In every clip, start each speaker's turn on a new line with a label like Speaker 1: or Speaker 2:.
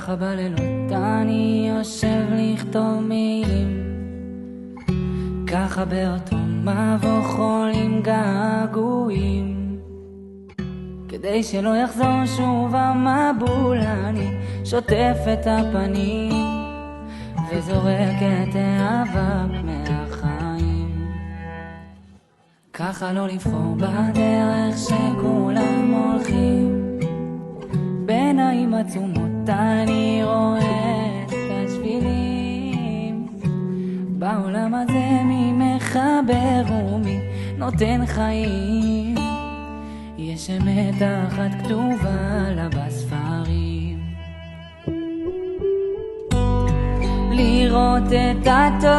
Speaker 1: ככה בלילות אני יושב לכתוב מילים, ככה באותו מבוא חול עם געגועים, כדי שלא יחזור שוב המבול אני שוטף את הפנים וזורק את האבק מהחיים. ככה לא לבחור בדרך שכולם הולכים, בעיניים עצומות אני רואה את השבילים, בעולם הזה מי מחבר ומי נותן חיים, יש אמת אחת כתובה לה בספרים. לראות את הטוב,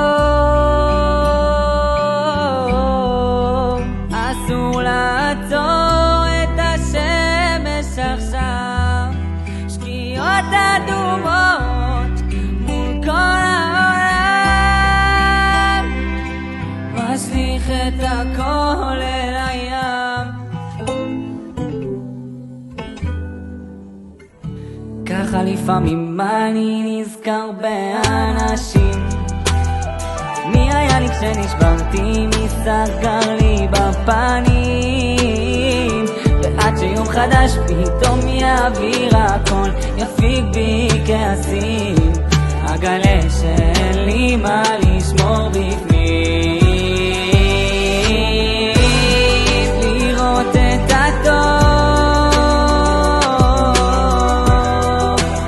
Speaker 1: אסור לעצור את השמש עכשיו, שקיעות אדומות מול כל העולם, משליך את הכל אל הים. ככה לפעמים אני נזכר באנשים, מי היה לי כשנשברתי, מי סגר לי בפנים, ועד שיום חדש פתאום יעביר הכל, יפיק בי כעסים, אגלה שאין לי מה לשמור בפנים. לראות את הטוב,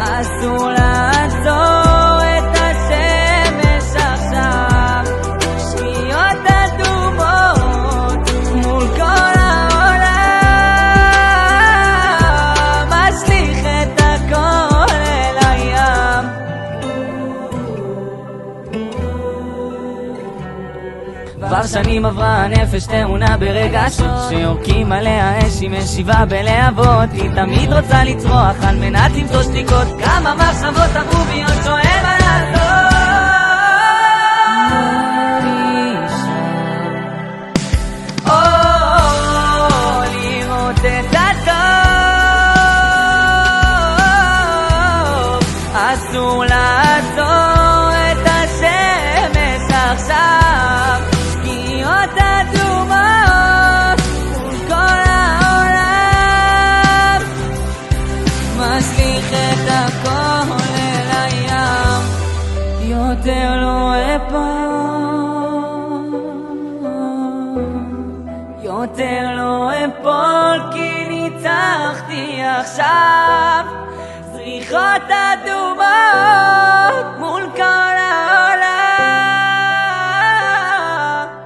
Speaker 1: אסור לעצור את השמש עכשיו, שקיעות אדומות מול כל העולם, משליך את הכל אל הים. כבר שנים עברה הנפש תאונה ברגשות שיורקים עליה אש, היא משיבה בלהבות, היא תמיד רוצה לצרוח על מנת למצוא שתיקות, כמה מחשבות עברו בי עוד שואל מה לעשות. לראות את הטוב, אסור לעצור את השמש עכשיו, שקיעות אדומות מול כל העולם, משליך את הכל אל הים. יותר לא אפול, יותר לא אפול, כי ניצחתי עכשיו, זריחות אדומות מול כל העולם,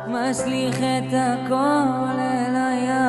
Speaker 1: משליך את הכל אל הים.